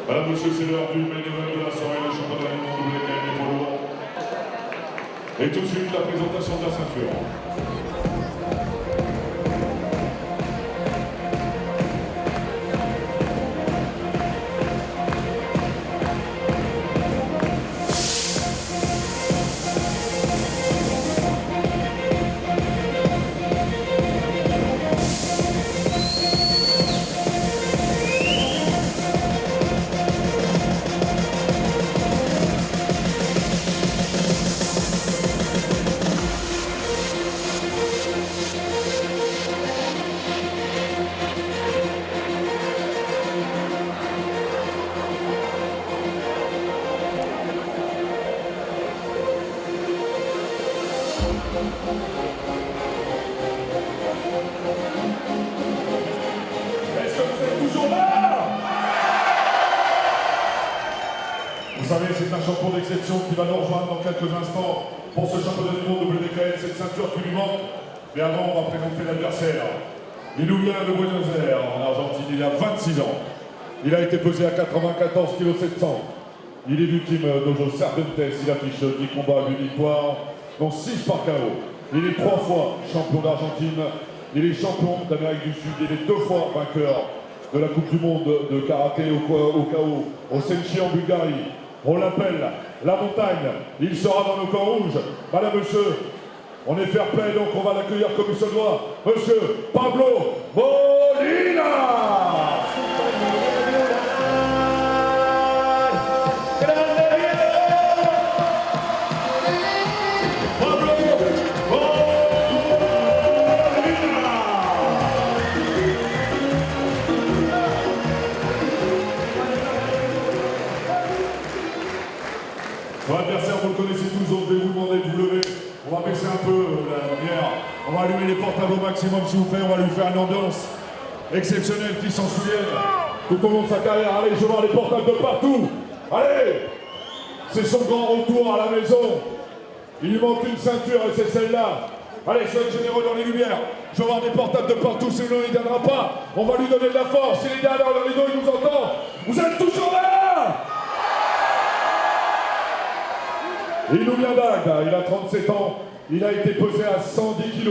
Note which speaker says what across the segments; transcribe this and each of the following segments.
Speaker 1: Madame, monsieur, c'est l'heure du main event de la soirée, le championnat du monde WKM et poids lourd. Et tout de suite, la présentation de la ceinture. Est-ce que vous êtes toujours là? Vous savez, c'est un champion d'exception qui va nous rejoindre dans quelques instants pour ce championnat du monde WKM, cette ceinture qui lui manque. Mais avant, on va présenter l'adversaire. Il nous vient de Buenos Aires, en Argentine, il a 26 ans. Il a été pesé à 94 kg 700. Il est victime d'Ojo Cervantes, il affiche 10 combats, 8 victoires, dont 6 par KO. Il est 3 fois champion d'Argentine, il est champion d'Amérique du Sud, il est 2 fois vainqueur de la Coupe du Monde de karaté au KO, au Senchi en Bulgarie. On l'appelle la montagne, il sera dans nos camps rouges. Madame, monsieur, on est fair play, donc on va l'accueillir comme il se doit. Monsieur Pablo Molina! Son adversaire, vous le connaissez tous, donc je vais vous demander de vous lever. On va baisser un peu la lumière. On va allumer les portables au maximum, s'il vous plaît. On va lui faire une ambiance exceptionnelle qui s'en souvienne tout au long de sa carrière. Allez, je vois les portables de partout. Allez! C'est son grand retour à la maison. Il lui manque une ceinture et c'est celle-là. Allez, soyez généreux dans les lumières. Je veux voir des portables de partout, sinon il ne gagnera pas. On va lui donner de la force. Il est derrière le rideau, il nous entend. Vous êtes toujours là! Il nous vient d'Agda, il a 37 ans, il a été pesé à 110 kg.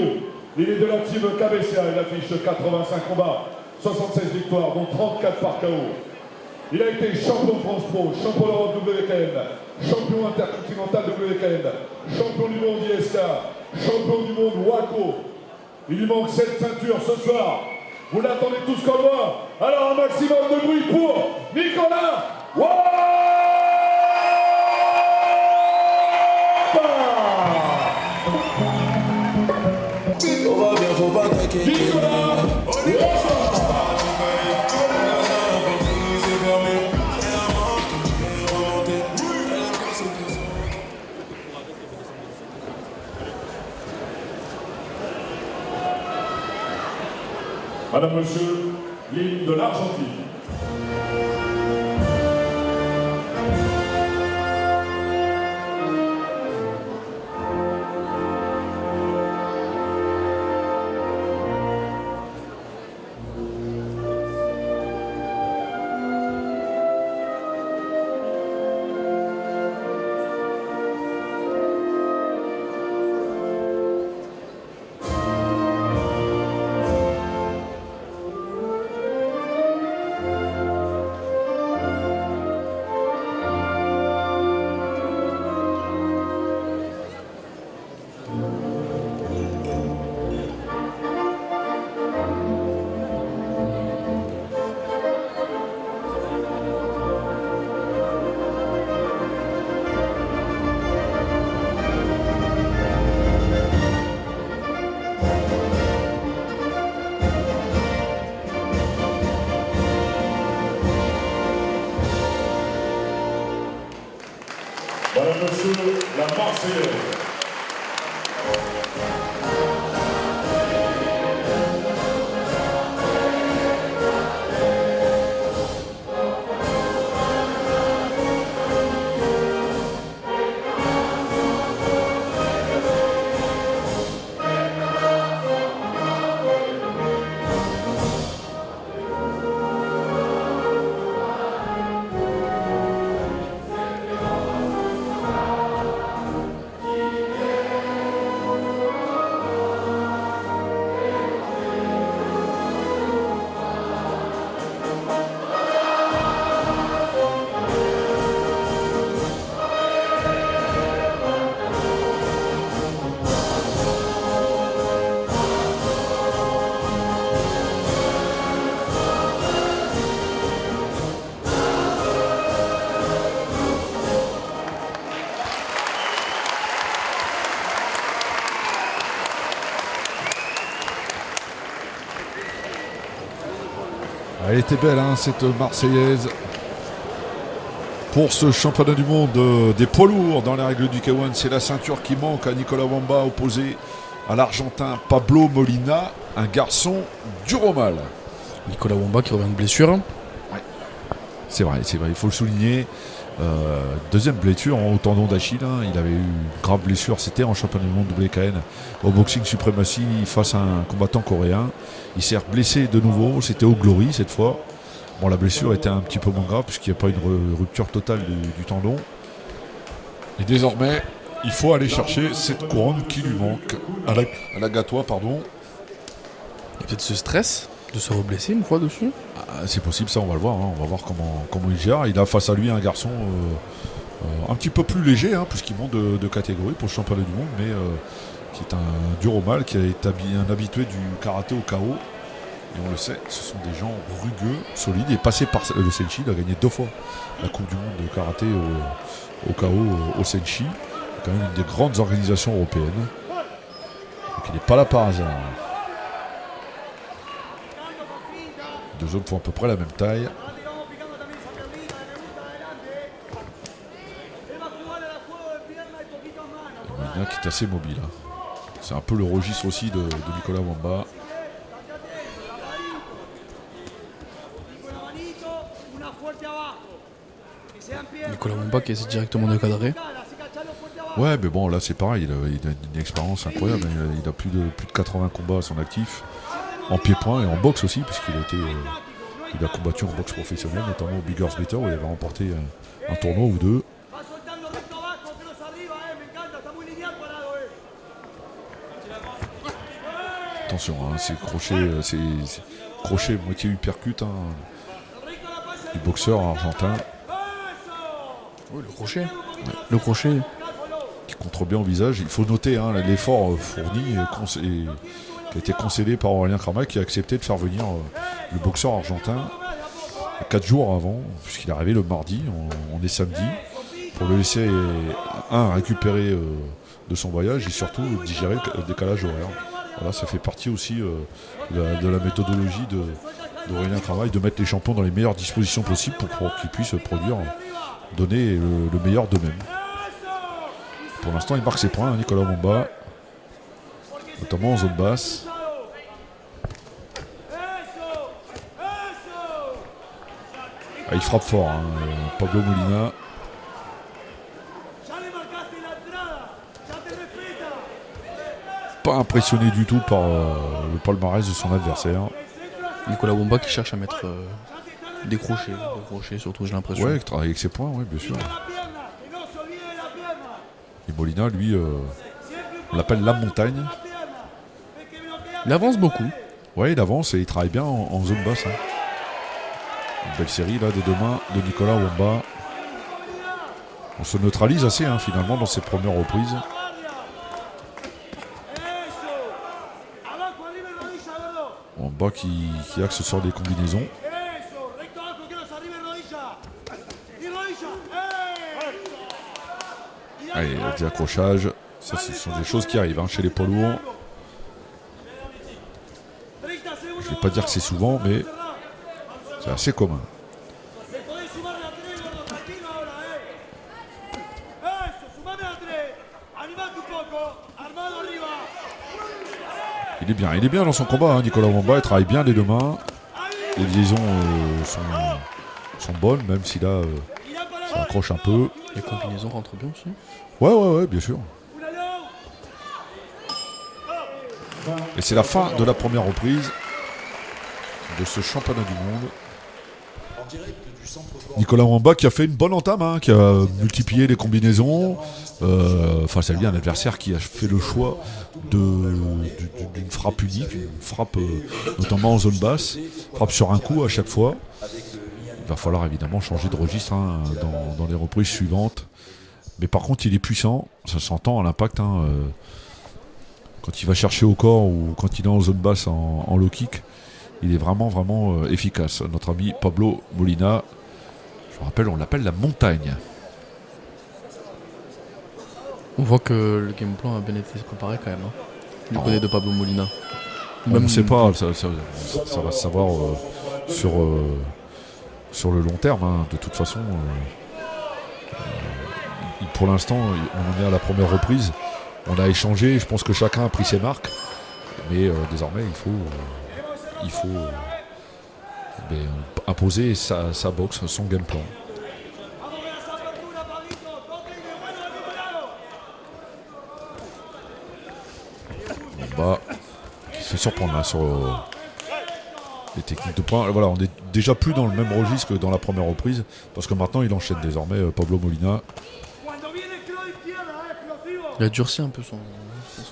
Speaker 1: Il est de la team Cabecea, il affiche 85 combats, 76 victoires, dont 34 par KO. Il a été champion de France Pro, champion d'Europe WKN, champion intercontinental WKN, champion du monde ISK, champion du monde WACO. Il lui manque 7 ceintures ce soir. Vous l'attendez tous comme moi. Alors un maximum de bruit pour Nicolas Wouah!
Speaker 2: On va bien, faut pas t'inquiéter.
Speaker 1: Madame, monsieur, l'hymne de l'Argentine. Voilà, monsieur, la Marseillaise.
Speaker 3: était belle, hein, cette Marseillaise. Pour ce championnat du monde des poids lourds dans les règles du K1, c'est la ceinture qui manque à Nicolas Wamba, opposé à l'Argentin Pablo Molina, un garçon dur au mal.
Speaker 4: Nicolas Wamba qui revient de blessure.
Speaker 3: C'est vrai, il faut le souligner. Deuxième blessure au tendon d'Achille, hein. Il avait eu une grave blessure, c'était en championnat du monde WKN au Boxing Supremacy face à un combattant coréen. Il s'est blessé de nouveau, c'était au Glory cette fois. Bon, la blessure était un petit peu moins grave puisqu'il n'y a pas une rupture totale du tendon. Et désormais, il faut aller chercher cette couronne qui lui manque à la Gatois, pardon.
Speaker 4: Il y a peut-être ce stress de se reblesser une fois dessus.
Speaker 3: C'est possible, ça on va le voir, hein. On va voir comment il gère. Il a face à lui un garçon un petit peu plus léger, hein, puisqu'il monte de catégorie pour le championnat du monde, mais qui est un dur au mal, qui a été un habitué du karaté au KO. Et on le sait, ce sont des gens rugueux, solides, et passé par le Senshi. Il a gagné 2 fois la Coupe du monde de karaté au KO au Senshi. C'est quand même une des grandes organisations européennes. Donc il n'est pas là par hasard. Les deux hommes font à peu près la même taille. Et Molina qui est assez mobile, hein. C'est un peu le registre aussi de Nicolas Wamba.
Speaker 4: Nicolas Wamba qui essaie directement de cadrer.
Speaker 3: Ouais, mais bon, là c'est pareil, il a une expérience incroyable. Il a plus de 80 combats à son actif, en pied-point et en boxe aussi, puisqu'il il a combattu en boxe professionnelle, notamment au Bigger's Better, où il avait remporté un tournoi ou 2. Attention, hein, ces crochets moitié uppercut, hein, du boxeur argentin.
Speaker 4: Oui, le crochet. Ouais. Le crochet.
Speaker 3: Qui contre bien au visage. Il faut noter, hein, l'effort fourni qui a été concédé par Aurélien Kramak, qui a accepté de faire venir le boxeur argentin 4 jours avant, puisqu'il est arrivé le mardi, on est samedi, pour le laisser récupérer de son voyage et surtout digérer le décalage horaire. Voilà, ça fait partie aussi de la méthodologie d'Aurélien Kramak, de mettre les champions dans les meilleures dispositions possibles pour qu'ils puissent produire, donner le meilleur d'eux-mêmes. Pour l'instant, il marque ses points, hein, Nicolas Wamba, notamment en zone basse. Il frappe fort, hein, Pablo Molina. Pas impressionné du tout par le palmarès de son adversaire.
Speaker 4: Nicolas Wamba qui cherche à mettre des crochets, surtout, j'ai l'impression.
Speaker 3: Ouais, il travaille avec ses points, oui, bien sûr. Et Molina, lui, on l'appelle la montagne.
Speaker 4: Il avance beaucoup.
Speaker 3: Ouais, il avance et il travaille bien en zone basse, hein. Une belle série là des 2 mains de Nicolas Wamba. On se neutralise assez, hein, finalement dans ses premières reprises. Wamba qui axe sur des combinaisons. Allez, des accrochages. Ça, ce sont des choses qui arrivent, hein, chez les poids lourds. Je ne vais pas dire que c'est souvent, mais c'est assez commun. Il est bien dans son combat, hein, Nicolas Wamba. Il travaille bien les 2 mains. Les liaisons sont bonnes, même si là, ça accroche un peu.
Speaker 4: Les combinaisons rentrent bien aussi.
Speaker 3: Ouais, bien sûr. Et c'est la fin de la première reprise de ce championnat du monde. Nicolas Wamba qui a fait une bonne entame, hein, qui a multiplié les combinaisons. Face à lui, un adversaire qui a fait le choix d'une frappe unique, une frappe notamment en zone basse, frappe sur un coup à chaque fois. Il va falloir évidemment changer de registre, hein, dans les reprises suivantes. Mais par contre, il est puissant, ça s'entend à l'impact, hein, quand il va chercher au corps ou quand il est en zone basse en low kick. Il est vraiment efficace. Notre ami Pablo Molina, je vous rappelle, on l'appelle la montagne.
Speaker 4: On voit que le game plan a bien été préparé quand même, hein, du côté de Pablo Molina.
Speaker 3: Même on ne sait pas, ça va se savoir sur le long terme. Hein. De toute façon, pour l'instant, on est à la première reprise. On a échangé, je pense que chacun a pris ses marques. Mais désormais, il faut imposer sa boxe, son game plan. Wamba qui se fait surprendre là, sur les techniques de poing. Voilà, on est déjà plus dans le même registre que dans la première reprise, parce que maintenant il enchaîne désormais Pablo Molina.
Speaker 4: Il a durci un peu son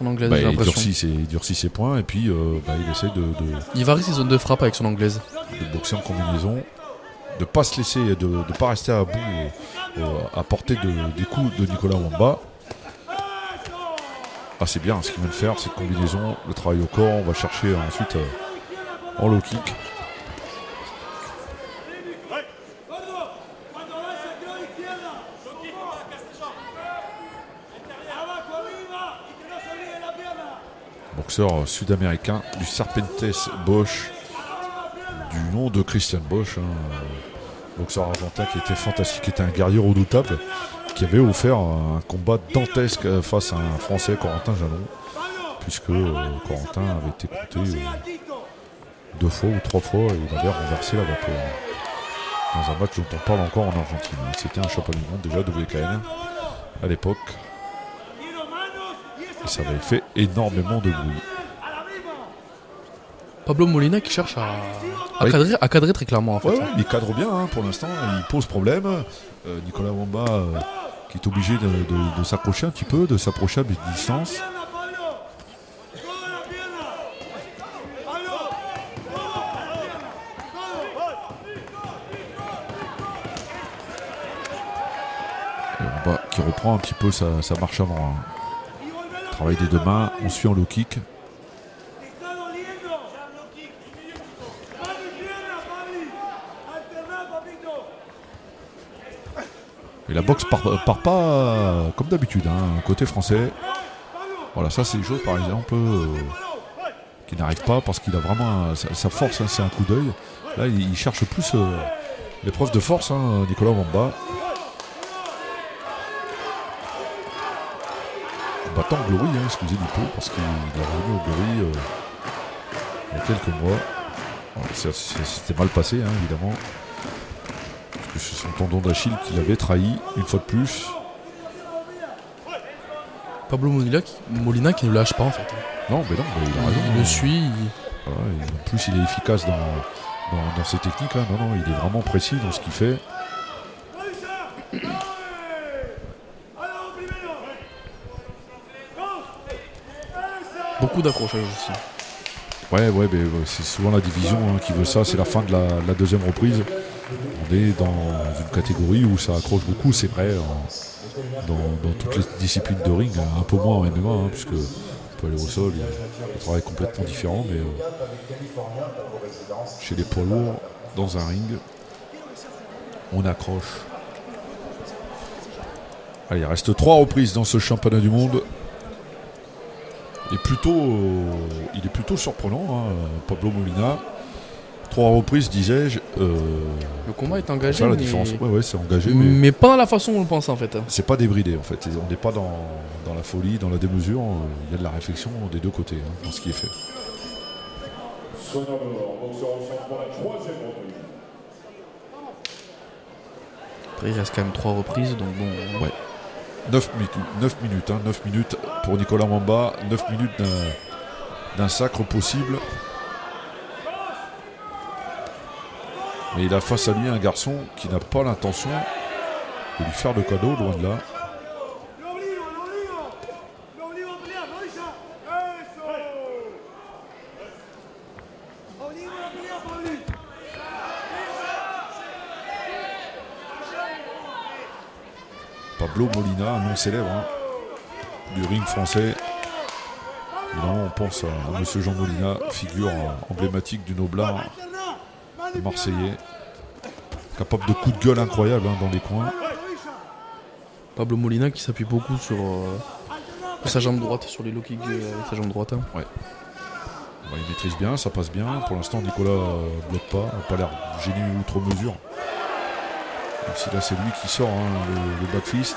Speaker 4: anglaise, j'ai
Speaker 3: Il
Speaker 4: l'impression.
Speaker 3: durcit ses points et puis il essaie de
Speaker 4: Il varie ses zones de frappe avec son anglaise.
Speaker 3: boxer en combinaison, de ne pas se laisser, de ne pas rester à bout, à portée des coups de Nicolas Wamba. Ah, c'est bien ce qu'il vient de faire, cette combinaison, le travail au corps. On va chercher ensuite en low kick. Boxeur sud-américain du Serpentes Bosch, du nom de Christian Bosch, boxeur argentin qui était fantastique, qui était un guerrier redoutable, qui avait offert un combat dantesque face à un Français, Corentin Jalon, puisque Corentin avait été compté 2 fois ou 3 fois et il avait renversé la vapeur dans un match dont on parle encore en Argentine. C'était un champion du monde, déjà WKN à l'époque, et ça avait fait énormément de bruit.
Speaker 4: Pablo Molina qui cherche à cadrer très clairement en fait.
Speaker 3: Ouais, il cadre bien pour l'instant, il pose problème. Nicolas Wamba qui est obligé de s'accrocher un petit peu, de s'approcher à distance. Et Wamba qui reprend un petit peu sa marche avant. Travail des 2 mains, on suit en low kick. Et la boxe part pas comme d'habitude, côté français. Voilà, ça c'est des choses par exemple qui n'arrivent pas parce qu'il a vraiment sa force, c'est un coup d'œil. Là il cherche plus l'épreuve de force, Nicolas Wamba. Combattant Glory, excusez du peu, parce qu'il est revenu au Glory il y a quelques mois. C'était mal passé, évidemment. Parce que c'est son tendon d'Achille qui l'avait trahi, une fois de plus.
Speaker 4: Pablo Molina qui ne lâche pas en fait.
Speaker 3: Non, mais il a raison.
Speaker 4: Il le suit.
Speaker 3: Voilà, et en plus, il est efficace dans ses techniques. Non, il est vraiment précis dans ce qu'il fait.
Speaker 4: Beaucoup d'accrochage aussi.
Speaker 3: Ouais, c'est souvent la division qui veut ça. C'est la fin de la deuxième reprise. On est dans une catégorie où ça accroche beaucoup, c'est vrai, dans toutes les disciplines de ring, un peu moins en MMA, puisque on peut aller au sol, il y a un travail complètement différent, mais chez les poids lourds, dans un ring, on accroche. Allez, il reste 3 reprises dans ce championnat du monde. Il est plutôt surprenant, Pablo Molina. 3 reprises, disais-je.
Speaker 4: Le combat est engagé,
Speaker 3: la
Speaker 4: mais...
Speaker 3: différence. Ouais, c'est engagé,
Speaker 4: mais pas dans la façon dont on le pense en fait.
Speaker 3: C'est pas débridé en fait. On n'est pas dans la folie, dans la démesure. Il y a de la réflexion des 2 côtés dans ce qui est fait.
Speaker 1: Boxeur au centre pour la 3e reprise.
Speaker 4: Après, il reste quand même 3 reprises, donc bon.
Speaker 3: Ouais. 9 minutes pour Nicolas Wamba. 9 minutes d'un sacre possible. Mais il a face à lui un garçon qui n'a pas l'intention de lui faire de cadeau, loin de là. Pablo Molina, un nom célèbre du ring français. Évidemment, on pense à Monsieur Jean Molina, figure emblématique du noblard marseillais, capable de coups de gueule incroyables dans les coins.
Speaker 4: Pablo Molina qui s'appuie beaucoup sur sa jambe droite, sur les low kicks avec sa jambe droite.
Speaker 3: Ouais. Il maîtrise bien, ça passe bien. Pour l'instant, Nicolas bloque pas. Il n'a pas l'air gêné outre mesure. Même si là, c'est lui qui sort le back fist.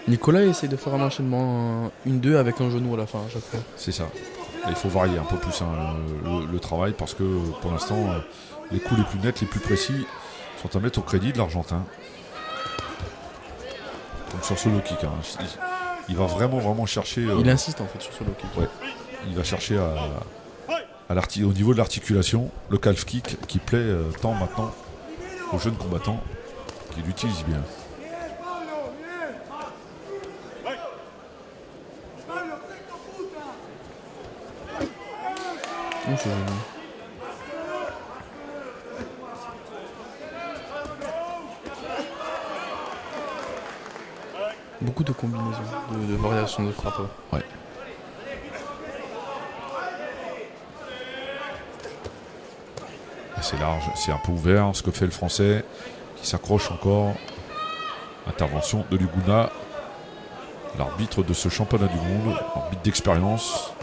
Speaker 4: Nicolas essaie de faire un enchaînement 1-2 avec un genou à la fin à chaque fois.
Speaker 3: C'est ça. Là, il faut varier un peu plus le travail parce que pour l'instant, les coups les plus nets, les plus précis sont à mettre au crédit de l'Argentin. Comme sur ce low kick. Il va vraiment chercher.
Speaker 4: Il insiste en fait sur ce low kick.
Speaker 3: Ouais. Il va chercher au niveau de l'articulation le calf kick qui plaît tant maintenant aux jeunes combattants qui l'utilisent bien.
Speaker 4: C'est beaucoup de combinaisons, de variations de frappe.
Speaker 3: Ouais. Et c'est large, c'est un peu ouvert ce que fait le Français qui s'accroche encore. Intervention de Luguna, l'arbitre de ce championnat du monde, arbitre d'expérience.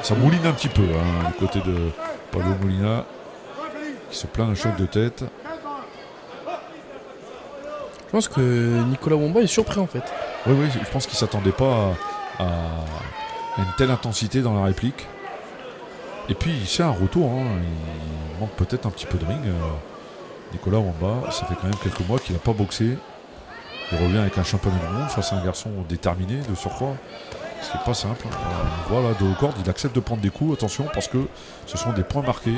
Speaker 3: Ça mouline un petit peu du côté de Pablo Molina qui se plaint d'un choc de tête.
Speaker 4: Je pense que Nicolas Wamba est surpris en fait.
Speaker 3: Oui, je pense qu'il ne s'attendait pas à une telle intensité dans la réplique. Et puis c'est un retour, il manque peut-être un petit peu de ring. Nicolas Wamba, ça fait quand même quelques mois qu'il n'a pas boxé. Il revient avec un championnat du monde face à un garçon déterminé de surcroît. Ce qui n'est pas simple. Voilà, de haut corde, il accepte de prendre des coups, attention, parce que ce sont des points marqués.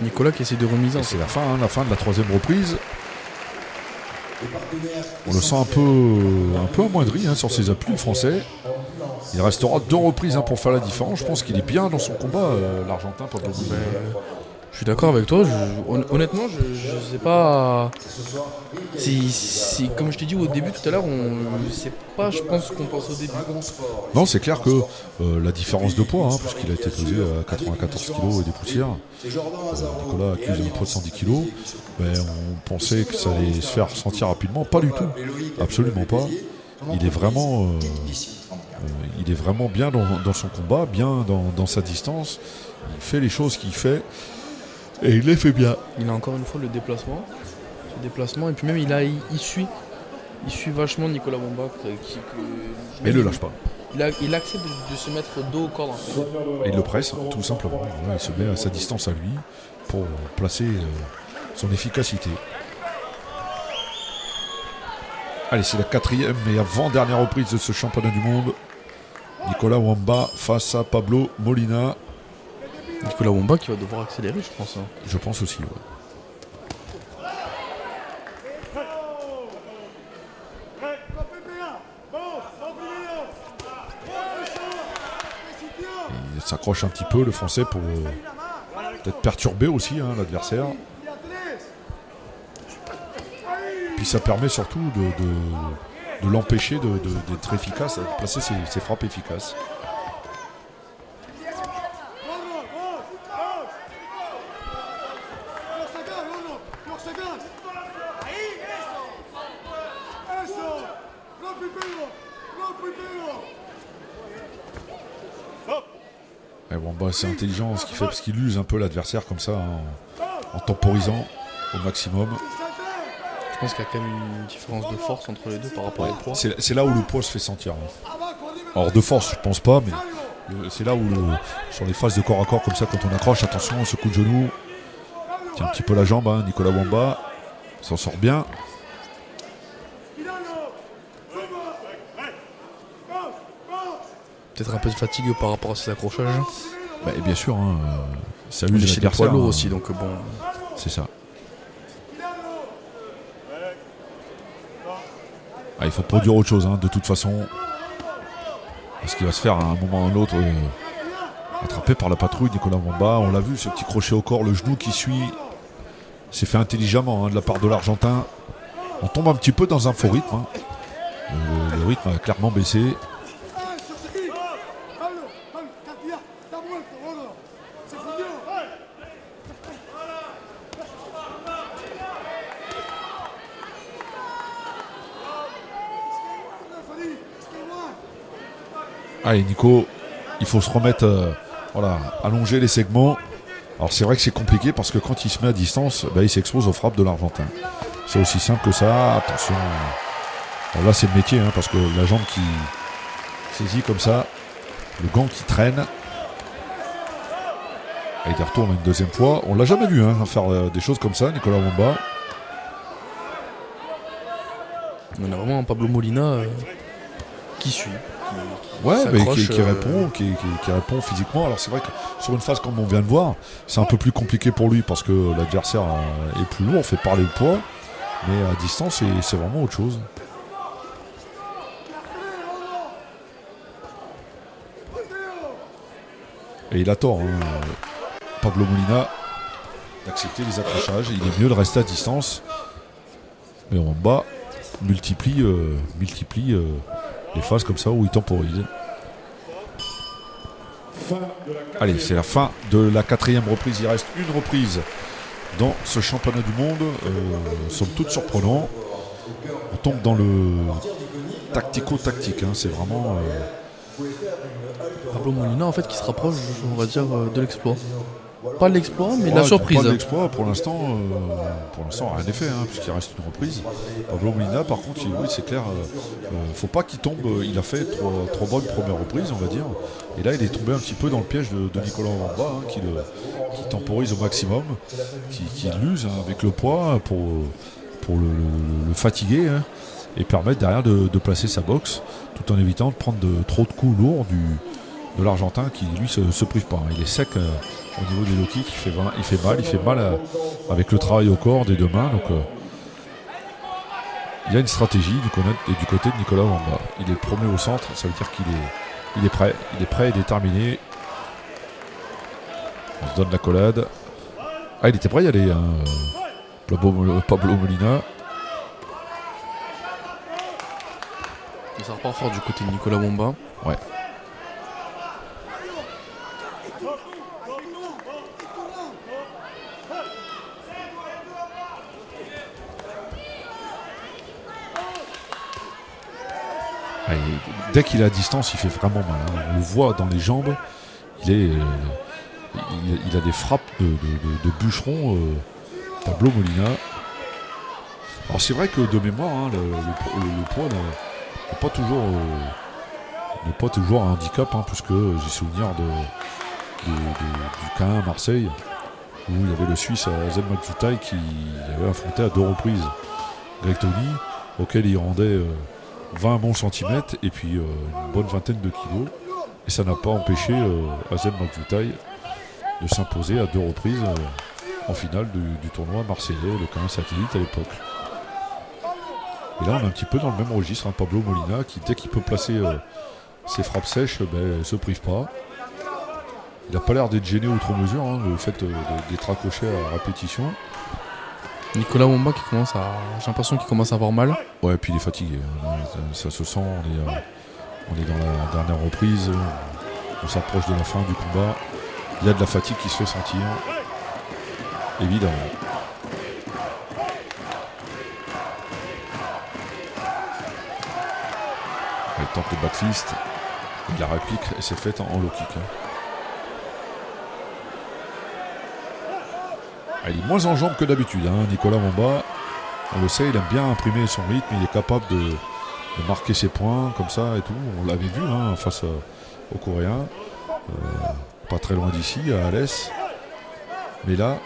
Speaker 4: Nicolas qui essaie de remiser.
Speaker 3: C'est la fin de la troisième reprise. On le sent un peu amoindri sur ses appuis, le Français. Il restera 2 reprises pour faire la différence. Je pense qu'il est bien dans son combat, l'Argentin.
Speaker 4: Je suis d'accord avec toi. Honnêtement, je sais pas. Comme je t'ai dit au début tout à l'heure, c'est pas, je pense, qu'on pense au début.
Speaker 3: Non, c'est clair que la différence de poids, puisqu'il a été pesé à 94 kg et des poussières, Nicolas accuse un poids de 110 kg, on pensait que ça allait se faire sentir rapidement. Pas du tout, absolument pas. Il est vraiment bien dans son combat, bien dans sa distance. Il fait les choses qu'il fait. Et il les fait bien.
Speaker 4: Il a encore une fois le déplacement. Ce déplacement. Et puis même il suit vachement Nicolas Wamba.
Speaker 3: Mais il ne le lâche pas.
Speaker 4: Il accepte de se mettre dos au corps en fait.
Speaker 3: Et il le presse, tout simplement. Il se met à sa distance à lui pour placer son efficacité. Allez, c'est la 4e et avant-dernière reprise de ce championnat du monde. Nicolas Wamba face à Pablo Molina.
Speaker 4: Nicolas Wamba qui va devoir accélérer, je pense.
Speaker 3: Je pense aussi, Il s'accroche un petit peu, le Français, pour peut-être perturber aussi l'adversaire. Puis ça permet surtout de l'empêcher d'être efficace, de placer ses frappes efficaces. Wamba, c'est intelligent ce qu'il fait parce qu'il use un peu l'adversaire comme ça en temporisant au maximum.
Speaker 4: Je pense qu'il y a quand même une différence de force entre les deux par rapport au poids.
Speaker 3: C'est là où le poids se fait sentir. Alors de force, je pense pas, mais c'est là où sur les phases de corps à corps comme ça, quand on accroche, attention, ce coup de genou, tient un petit peu la jambe, Nicolas Wamba s'en sort bien.
Speaker 4: Peut-être un peu de fatigue par rapport à ses accrochages.
Speaker 3: Et bien sûr, ça
Speaker 4: lui
Speaker 3: use
Speaker 4: chez les poids lourds aussi, donc bon.
Speaker 3: C'est ça. Il faut produire autre chose, de toute façon. Parce qu'il va se faire à un moment ou à un autre Attrapé par la patrouille, Nicolas Wamba. On l'a vu, ce petit crochet au corps, le genou qui suit. C'est fait intelligemment de la part de l'Argentin. On tombe un petit peu dans un faux rythme. Le rythme a clairement baissé. Allez Nico, il faut se remettre, allonger les segments. Alors c'est vrai que c'est compliqué parce que quand il se met à distance, il s'expose aux frappes de l'Argentin. C'est aussi simple que ça. Attention. Alors là c'est le métier parce que la jambe qui saisit comme ça, le gant qui traîne. Et il retourne une deuxième fois. On l'a jamais vu faire des choses comme ça, Nicolas Wamba.
Speaker 4: On a vraiment un Pablo Molina qui suit.
Speaker 3: Qui répond physiquement. Alors c'est vrai que sur une phase comme on vient de voir, c'est un peu plus compliqué pour lui parce que l'adversaire est plus lourd, fait parler le poids, mais à distance c'est vraiment autre chose. Et il a tort, Pablo Molina, d'accepter les accrochages. Il est mieux de rester à distance, mais Wamba multiplie les phases comme ça où il temporise. Allez, c'est la fin de la 4e reprise. Il reste une reprise dans ce championnat du monde. Somme toute surprenant. On tombe dans le tactico-tactique. C'est vraiment...
Speaker 4: Pablo Molina en fait qui se rapproche, on va dire, de l'exploit. Pas l'exploit, mais la surprise.
Speaker 3: Pas l'exploit, pour l'instant, rien n'est fait, puisqu'il reste une reprise. Pablo Molina, par contre, oui, c'est clair, faut pas qu'il tombe. Il a fait trois bonnes premières reprises, on va dire. Et là, il est tombé un petit peu dans le piège de Nicolas Wamba, qui temporise au maximum, qui l'use avec le poids pour le fatiguer, et permettre derrière de placer sa boxe, tout en évitant de prendre trop de coups lourds de l'Argentin, qui lui se prive pas. Il est sec au niveau des low kicks, il fait mal avec le travail au corps des deux mains. Donc il y a une stratégie du côté de Nicolas Wamba. Il est le premier au centre, ça veut dire qu'il est prêt. Il est prêt et déterminé. On se donne la collade. Il était prêt à y aller, Pablo Molina.
Speaker 4: Et ça repart fort du côté de Nicolas Wamba.
Speaker 3: Ouais. Dès qu'il est à distance, il fait vraiment mal. On le voit dans les jambes. Il a des frappes de bûcheron, Pablo Molina. Alors c'est vrai que de mémoire, le poids n'est pas toujours un handicap, puisque j'ai souvenir du K1 à Marseille, où il y avait le Suisse Azen Makzoutaï qui avait affronté à 2 reprises Greg Tony, auquel il rendait 20 bons centimètres et puis une bonne vingtaine de kilos. Et ça n'a pas empêché Azen Makzoutaï de s'imposer à 2 reprises en finale du tournoi marseillais, le K1 satellite à l'époque. Et là on est un petit peu dans le même registre, Pablo Molina qui dès qu'il peut placer ses frappes sèches, se prive pas. Il n'a pas l'air d'être gêné outre mesure, le fait d'être accroché à répétition.
Speaker 4: Nicolas Wamba j'ai l'impression qu'il commence à avoir mal.
Speaker 3: Ouais, et puis il est fatigué. Ça se sent, on est dans la dernière reprise. On s'approche de la fin du combat. Il y a de la fatigue qui se fait sentir. Évidemment. Il tente le backfist. Il la réplique et c'est fait en low kick. Il est moins en jambes que d'habitude, Nicolas Wamba. On le sait, il aime bien imprimer son rythme, il est capable de marquer ses points comme ça et tout. On l'avait vu face aux Coréens, pas très loin d'ici, à Alès. Mais là,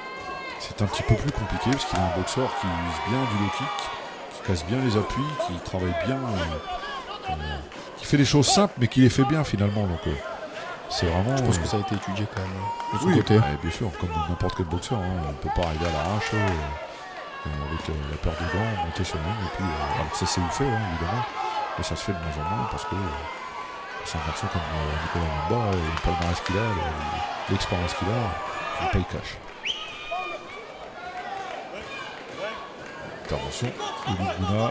Speaker 3: c'est un petit peu plus compliqué parce qu'il a un boxeur qui use bien du low kick, qui casse bien les appuis, qui travaille bien, qui fait des choses simples mais qui les fait bien finalement. Donc c'est vraiment.
Speaker 4: Je pense que ça a été étudié quand même de son
Speaker 3: oui,
Speaker 4: côté.
Speaker 3: Bien sûr, comme n'importe quel boxeur, on ne peut pas arriver à l'arrache avec la paire de gants, monter sur le ring et puis alors ça c'est fait évidemment, mais ça se fait de moins en moins parce que C'est un garçon comme Nicolas Wamba, le palmarès qu'il a, l'expérience qu'il a, il paye cash. Intervention de Luguna.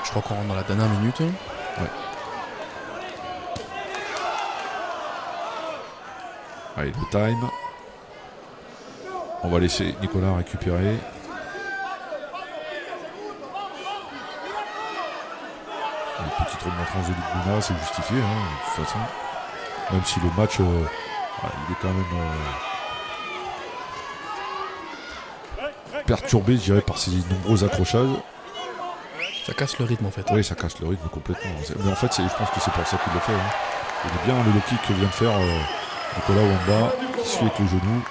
Speaker 4: Je crois qu'on rentre dans la dernière minute.
Speaker 3: Ouais. Allez, le time. On va laisser Nicolas récupérer. Une petite remontrance de Luguna, c'est justifié, hein, de toute façon. Même si le match, il est quand même perturbé, je dirais, par ces nombreux accrochages.
Speaker 4: Ça casse le rythme en fait.
Speaker 3: Oui, ça casse le rythme complètement. Mais en fait, je pense que c'est pour ça qu'il le fait. Hein. Il est bien le low kick que vient de faire Nicolas Wamba, qui suit avec le genou.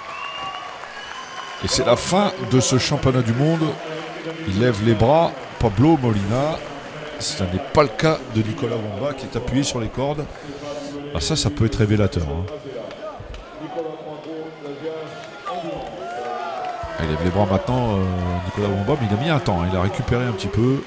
Speaker 3: Et c'est la fin de ce championnat du monde. Il lève les bras, Pablo Molina. Ce n'est pas le cas de Nicolas Wamba qui est appuyé sur les cordes. Ah, ça peut être révélateur. Hein. Il lève les bras maintenant, Nicolas Wamba, mais il a mis un temps. Hein. Il a récupéré un petit peu.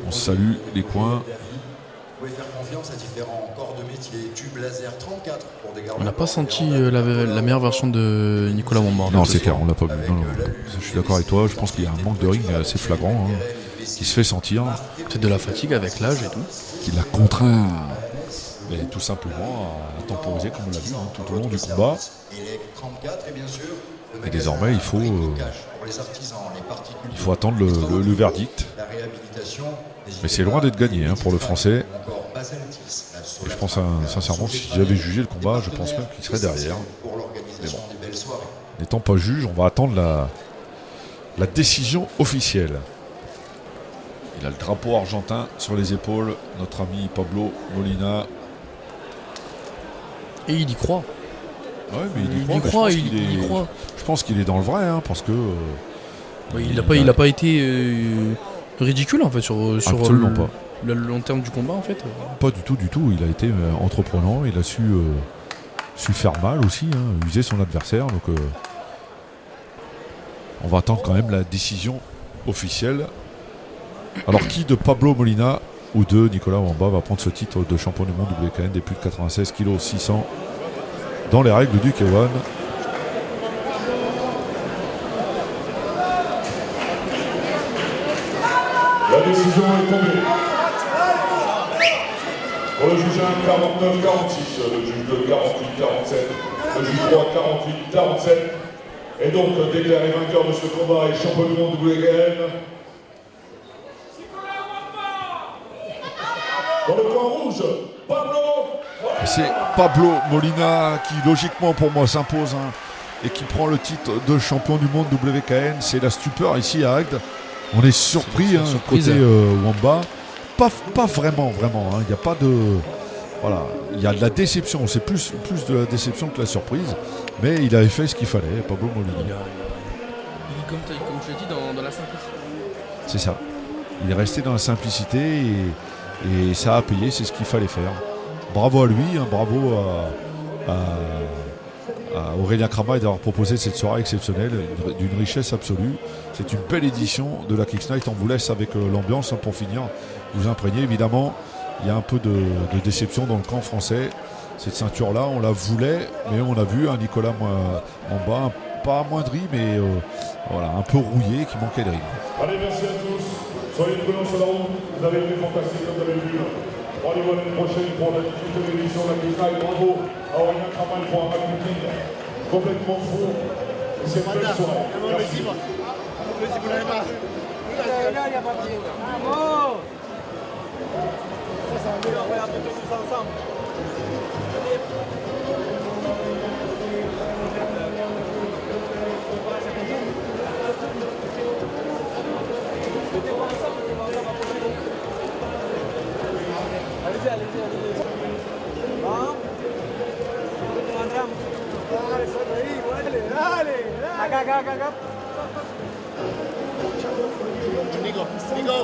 Speaker 3: On salue les coins.
Speaker 5: Vous pouvez faire confiance à différents corps de métier, tube laser 34 pour des gardes.
Speaker 4: On n'a pas senti la meilleure version de Nicolas Wamba.
Speaker 3: Non, c'est clair, on l'a pas vu. Non. Je suis d'accord avec toi, je pense qu'il y a un manque de ring assez flagrant, hein, qui se fait sentir.
Speaker 4: C'est de la fatigue avec l'âge et tout.
Speaker 3: Qui l'a contraint, mais tout simplement à temporiser, comme on l'a vu, hein, tout au long du combat. Et désormais, il faut attendre le verdict. Mais c'est loin d'être gagné, hein, pour le Français. Et je pense sincèrement, si j'avais jugé le combat, je pense même qu'il serait derrière. Mais bon, n'étant pas juge, on va attendre la décision officielle. Il a le drapeau argentin sur les épaules, notre ami Pablo Molina.
Speaker 4: Et il y croit.
Speaker 3: Ouais, mais il y croit. Je pense qu'il est dans le vrai, hein, parce que...
Speaker 4: il n'a pas été ridicule en fait sur
Speaker 3: absolument pas.
Speaker 4: Le long terme du combat en fait.
Speaker 3: Pas du tout. Il a été entreprenant, il a su faire mal aussi, hein, user son adversaire. Donc on va attendre quand même la décision officielle. Alors qui de Pablo Molina ou de Nicolas Wamba va prendre ce titre de champion du monde WKN des plus de 96 kg 600 dans les règles du K1?
Speaker 1: La décision est tombée. Pour le juge 1, 49-46, le juge 2, 48-47, le juge 3, 48-47. Et donc déclaré vainqueur de ce combat et champion du monde WKN. Dans le coin rouge, Pablo.
Speaker 3: Et c'est Pablo Molina qui logiquement pour moi s'impose, hein, et qui prend le titre de champion du monde WKN. C'est la stupeur ici à Agde. On est surpris, hein, côté Wamba. Pas vraiment. Hein. Il n'y a pas de... Voilà, il y a de la déception. C'est plus de la déception que la surprise. Mais il avait fait ce qu'il fallait, Pablo Molina.
Speaker 4: Comme je l'ai dit, dans la simplicité.
Speaker 3: C'est ça. Il est resté dans la simplicité et ça a payé, c'est ce qu'il fallait faire. Bravo à lui, hein, bravo à Aurélien Krama d'avoir proposé cette soirée exceptionnelle, d'une richesse absolue. C'est une belle édition de la Kicks Night. On vous laisse avec l'ambiance, hein, pour finir. Vous imprégner, évidemment, il y a un peu de déception dans le camp français. Cette ceinture-là, on la voulait, mais on a vu un Nicolas en bas, pas amoindri, mais voilà, un peu rouillé, qui manquait de rythme.
Speaker 1: Allez, merci à tous. Soyez prudents sur la route. Vous avez été fantastique comme vous avez vu. Rendez-vous l'année prochaine pour la toute édition de la Kicks Night. Bravo à Aurélien Krama pour un marketing complètement fou. Et c'est une belle soirée. Merci.
Speaker 6: Nico.